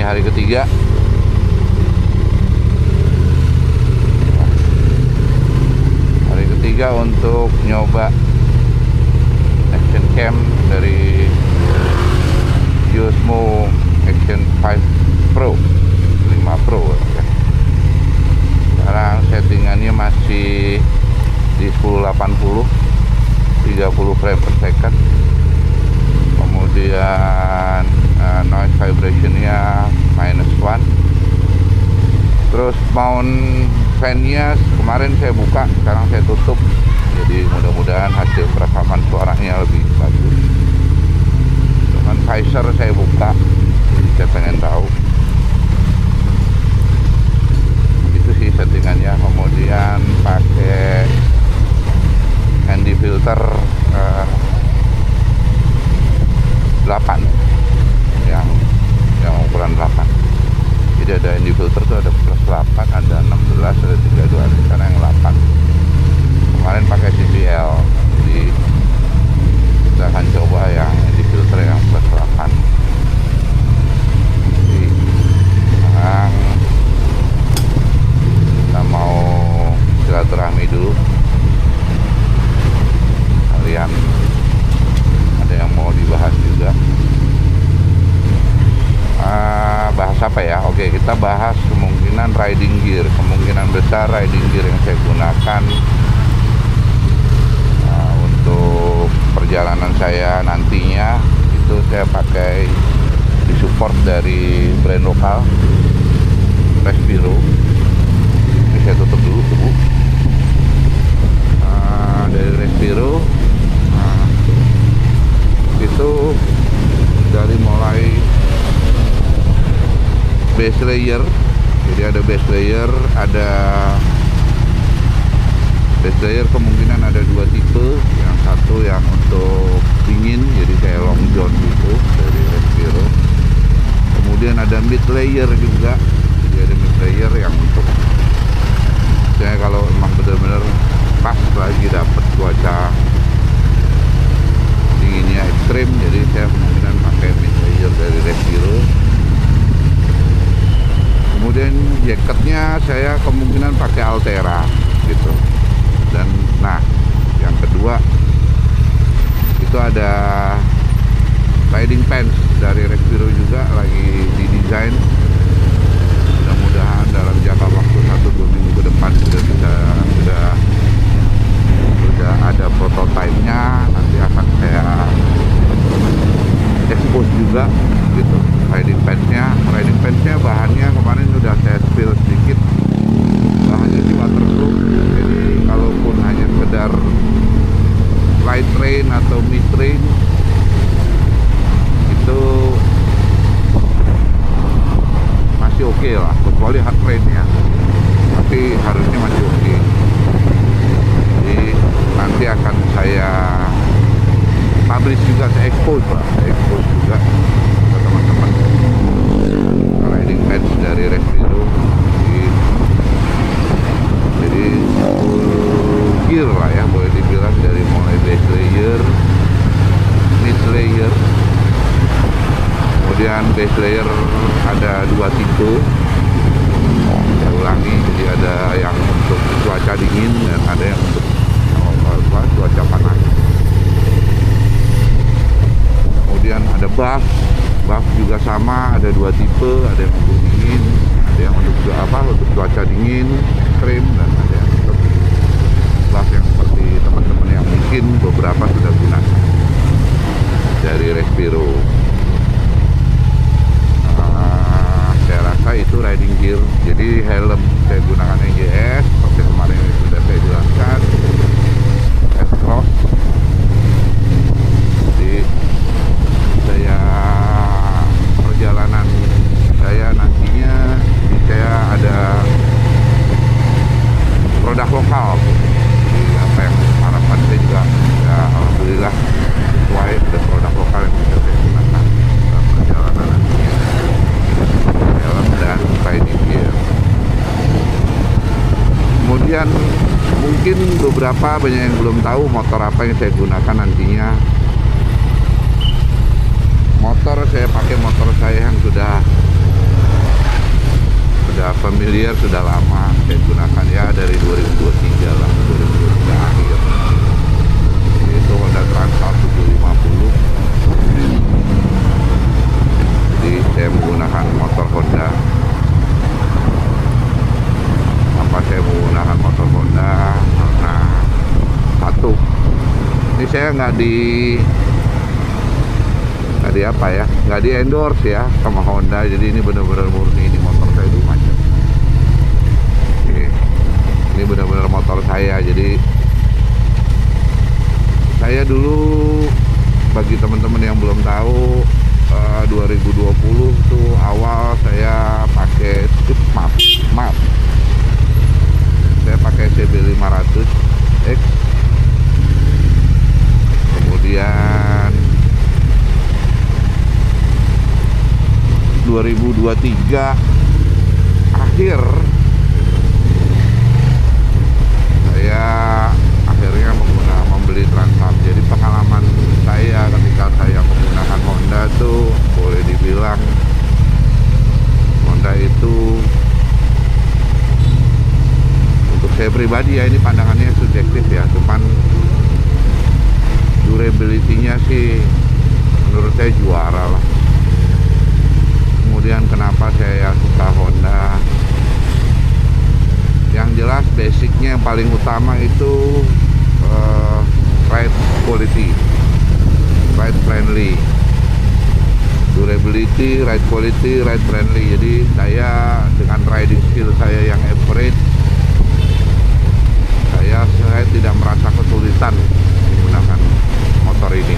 hari ketiga. Hari ketiga untuk nyoba Action Cam dari Osmo Action 5 Pro 5 Pro ya. Sekarang settingannya masih di 1080 30 frame per second. Kemudian noise vibrationnya -1. Terus mount fan-nya kemarin saya buka, sekarang saya tutup. Jadi mudah-mudahan hasil perekaman suaranya lebih bagus. Dengan visor saya buka, jadi saya pengen tahu. Itu sih settingannya. Kemudian pakai handy filter 8 yang ukuran 8. Jadi ada handy filter tuh ada plus 8, ada 16, ada 32, ada sekarang yang 8. Kemarin pakai CBL, jadi kita akan coba yang handy filter yang plus 8. Jadi sekarang kita mau silaturahmi dulu. Kalian ada yang mau dibahas juga? Bahas apa ya? Oke, kita bahas kemungkinan riding gear. Kemungkinan besar riding gear yang saya gunakan untuk perjalanan saya nantinya itu saya pakai disupport dari brand lokal Respiro. Ini saya tutup dulu Bu. Dari Respiro itu dari mulai base layer, jadi ada base layer, kemungkinan ada 2 tipe. Yang satu yang untuk dingin, jadi kayak long john gitu dari Respiro. Kemudian ada mid layer juga, jadi ada mid layer yang untuk saya kalau emang benar-benar pas lagi dapet cuaca dinginnya ekstrim, jadi saya kemungkinan pakai mid layer dari Respiro. Kemudian jaketnya saya kemungkinan pakai Altera gitu. Dan nah, yang kedua itu ada riding pants dari Respiro juga lagi didesain. Mudah-mudahan dalam jangka waktu 1-2 minggu ke depan sudah ada prototipe-nya, nanti akan saya expose juga gitu. Riding pants-nya bahannya kemarin sudah saya spill sedikit. Bahannya sih waterproof, jadi kalaupun hanya sekedar light rain atau mid rain itu masih oke lah, kecuali hard rain ya, tapi harusnya masih oke. Jadi nanti akan saya publish juga, saya expose juga ke teman-teman riding pants dari Respiro. Jadi gear lah ya, boleh dibilang dari mulai base layer, mid layer, kemudian base layer ada 2 tipe. Saya ulangi, jadi ada yang untuk cuaca dingin dan ada yang untuk cuaca panas. Kemudian ada buff juga sama, ada 2 tipe, ada yang untuk dingin, ada yang untuk untuk cuaca dingin ekstrim, dan ada yang untuk buff yang seperti teman-teman yang mungkin beberapa sudah gunakan dari Respiro. Saya rasa itu riding gear. Jadi helm saya gunakan EJS seperti kemarin sudah saya jelaskan, S-Cross. Jadi perjalanan saya nantinya saya ada produk lokal. Jadi apa yang harapan saya juga ya alhamdulillah sesuai, ada produk lokal yang bisa saya gunakan dalam perjalanan nantinya, helm dan riding gear. Kemudian mungkin beberapa banyak yang belum tahu motor apa yang saya gunakan nantinya. Motor saya pakai motor saya yang sudah familiar, sudah lama saya gunakan ya, dari 2023 lah, 2023 akhir. Itu Honda Transalp 750. Jadi saya menggunakan motor Honda. Apa saya menggunakan motor Honda? Karena satu, ini saya nggak di apa ya, nggak di endorse ya sama Honda. Jadi ini benar-benar murni, ini motor saya dulu macet. Ini benar-benar motor saya. Jadi saya dulu, bagi teman-teman yang belum tahu, 2020 tuh awal saya pakai maaf, saya pakai CB 500X. Kemudian 2023 akhir saya akhirnya membeli Transalp. Jadi pengalaman saya ketika saya menggunakan Honda tuh boleh dibilang Honda itu, untuk saya pribadi ya, ini pandangannya subjektif ya, cuman durability-nya sih menurut saya juara lah. Kemudian kenapa saya suka Honda? Yang jelas basicnya yang paling utama itu ride quality, ride friendly, durability, ride quality, ride friendly. Jadi saya dengan riding skill saya yang average, saya tidak merasa kesulitan menggunakan motor ini.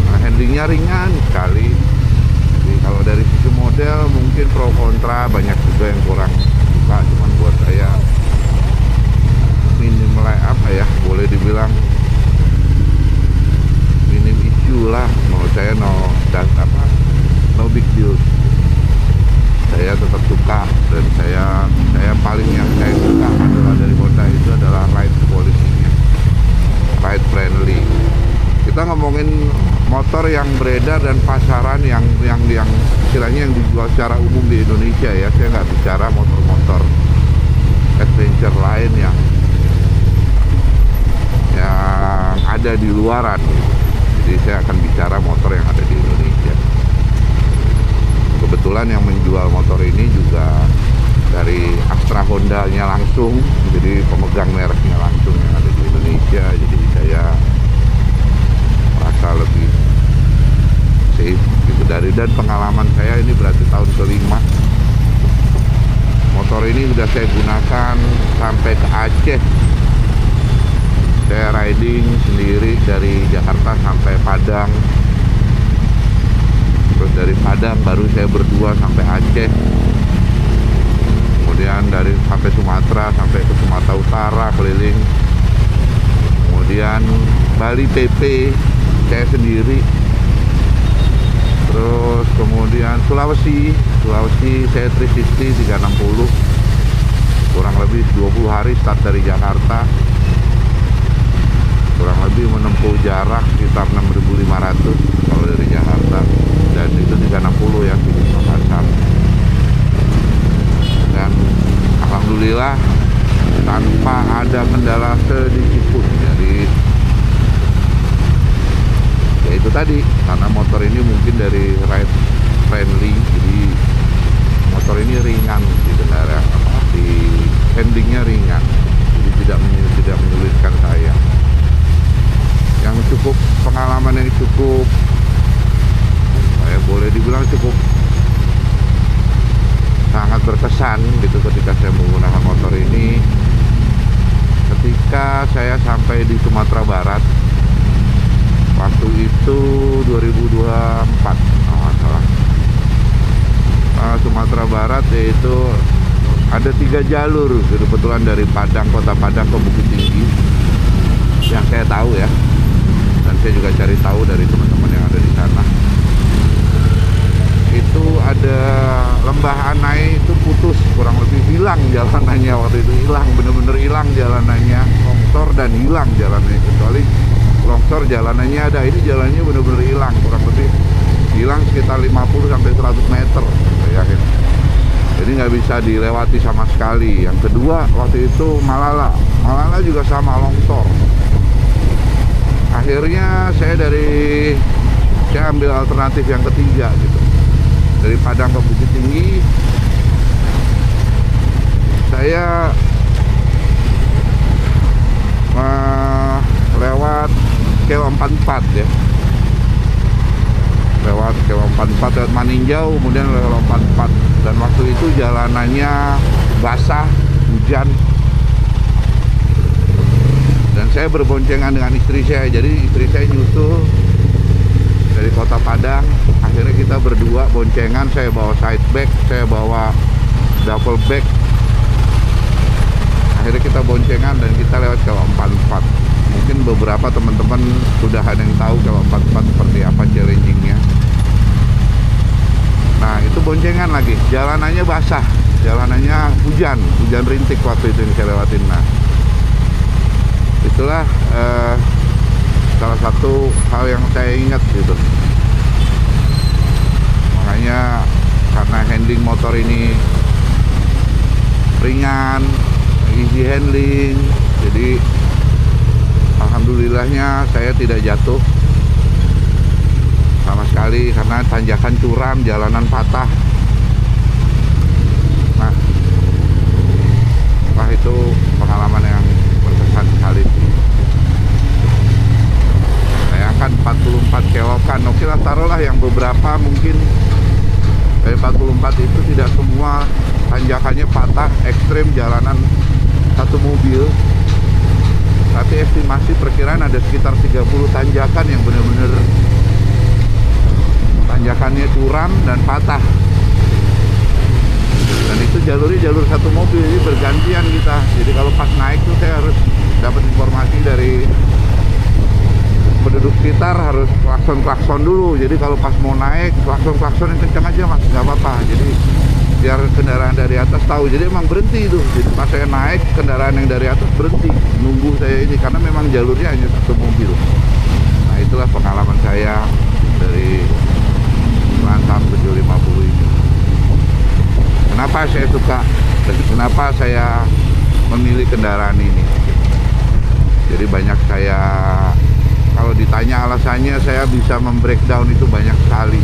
Nah, handlingnya ringan sekali. Jadi kalau dari sisi model mungkin pro kontra, banyak juga yang kurang suka, cuman buat saya minim apa ya, boleh dibilang minim issue lah. Menurut saya no big deal. Saya tetap suka, dan saya paling yang saya suka adalah dari Honda itu adalah ride quality-nya, ride friendly. Kita ngomongin motor yang beredar dan pasaran yang istilahnya yang dijual secara umum di Indonesia ya. Saya nggak bicara motor-motor adventure lain yang ada di luaran gitu. Jadi saya akan bicara motor yang ada di Indonesia. Kebetulan yang menjual motor ini juga dari Astra Honda-nya langsung, jadi pemegang mereknya langsung yang ada di Indonesia. Jadi saya merasa lebih safe gitu. Dan pengalaman saya ini berarti tahun kelima motor ini udah saya gunakan sampai ke Aceh. Saya riding sendiri dari Jakarta sampai Padang, terus dari Padang baru saya berdua sampai Aceh, kemudian dari sampai Sumatera, sampai ke Sumatera Utara keliling, kemudian Bali PP saya sendiri, terus kemudian Sulawesi saya 360 kurang lebih 20 hari start dari Jakarta, kurang lebih menempuh jarak sekitar 6.500 kalau dari Jakarta, dan itu 360 ya di Makassar. Dan alhamdulillah tanpa ada kendala sedikit pun. Jadi ya itu tadi, karena motor ini mungkin dari ride friendly, jadi motor ini ringan di kendaraan, di handlingnya ringan, jadi tidak menyulitkan saya. Yang cukup pengalaman yang cukup, saya boleh dibilang cukup sangat berkesan gitu ketika saya menggunakan motor ini. Ketika saya sampai di Sumatera Barat, waktu itu 2024 salah. Sumatera Barat, yaitu ada 3 jalur kebetulan dari Padang, kota Padang ke Bukit Tinggi yang saya tahu ya, dan saya juga cari tahu dari teman-teman yang ada di sana. Itu ada lembah Anai, itu putus, kurang lebih hilang jalanannya waktu itu, hilang, bener-bener hilang jalanannya, longsor dan hilang jalanannya. Kecuali longsor jalanannya ada, ini jalannya bener-bener hilang, kurang lebih hilang sekitar 50 sampai 100 meter saya yakin. jadi nggak bisa dilewati sama sekali. Yang kedua, waktu itu Malala juga sama, longsor. Akhirnya saya ambil alternatif yang ketiga gitu, dari Padang ke Bukit Tinggi. Saya lewat Kilo 44 ya, lewat Kilo 44, lewat Maninjau, kemudian lewat 44. Dan waktu itu jalanannya basah, hujan, dan saya berboncengan dengan istri saya. Jadi istri saya nyusul dari kota Padang. Akhirnya kita berdua boncengan, saya bawa side bag, saya bawa double bag. Akhirnya kita boncengan dan kita lewat Kilo 44. Mungkin beberapa teman-teman sudah ada yang tahu Kilo 44 seperti apa challengingnya. Nah, itu boncengan lagi, jalanannya basah, jalanannya hujan rintik waktu itu yang saya lewatin. Nah, itulah salah satu hal yang saya ingat gitu. Makanya karena handling motor ini ringan, easy handling, jadi alhamdulillahnya saya tidak jatuh sama sekali, karena tanjakan curam, jalanan patah. Nah, wah, itu pengalaman yang berkesan sekali. Bayangkan 44 kelokan, oke lah, taruhlah yang beberapa mungkin dari 44 itu tidak semua tanjakannya patah, ekstrim, jalanan satu mobil. Tapi estimasi perkiraan ada sekitar 30 tanjakan yang benar-benar tanjakannya curam dan patah. Dan itu jalurnya jalur satu mobil, jadi bergantian kita. Jadi kalau pas naik tuh saya harus dapat informasi dari penduduk sekitar, harus klakson dulu. Jadi kalau pas mau naik, klakson yang kencang aja mas, nggak apa-apa. Jadi biar kendaraan dari atas tahu. Jadi emang berhenti itu. Jadi pas saya naik, kendaraan yang dari atas berhenti nunggu saya ini, karena memang jalurnya hanya satu mobil. Nah, itulah pengalaman saya dari Lantam 750 ini. Kenapa saya suka dan kenapa saya memilih kendaraan ini? Jadi banyak saya, kalau ditanya alasannya, saya bisa membreakdown itu banyak sekali.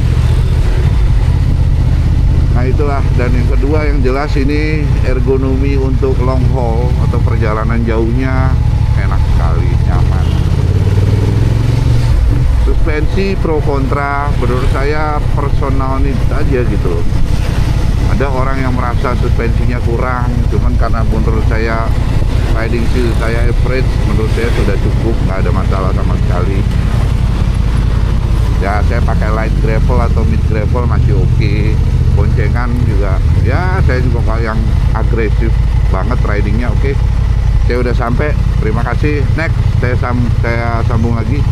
Nah, itulah. Dan yang kedua yang jelas, ini ergonomi untuk long haul atau perjalanan jauhnya enak sekali, nyaman. Suspensi pro kontra, menurut saya personal needs aja gitu. Ada orang yang merasa suspensinya kurang, cuman karena menurut saya riding feel saya average, menurut saya sudah cukup, nggak ada masalah sama sekali. Ya, saya pakai light gravel atau mid gravel masih oke. Boncengan juga, ya saya juga nggak yang agresif banget ridingnya. Oke, saya udah sampai. Terima kasih. Next, saya sambung lagi.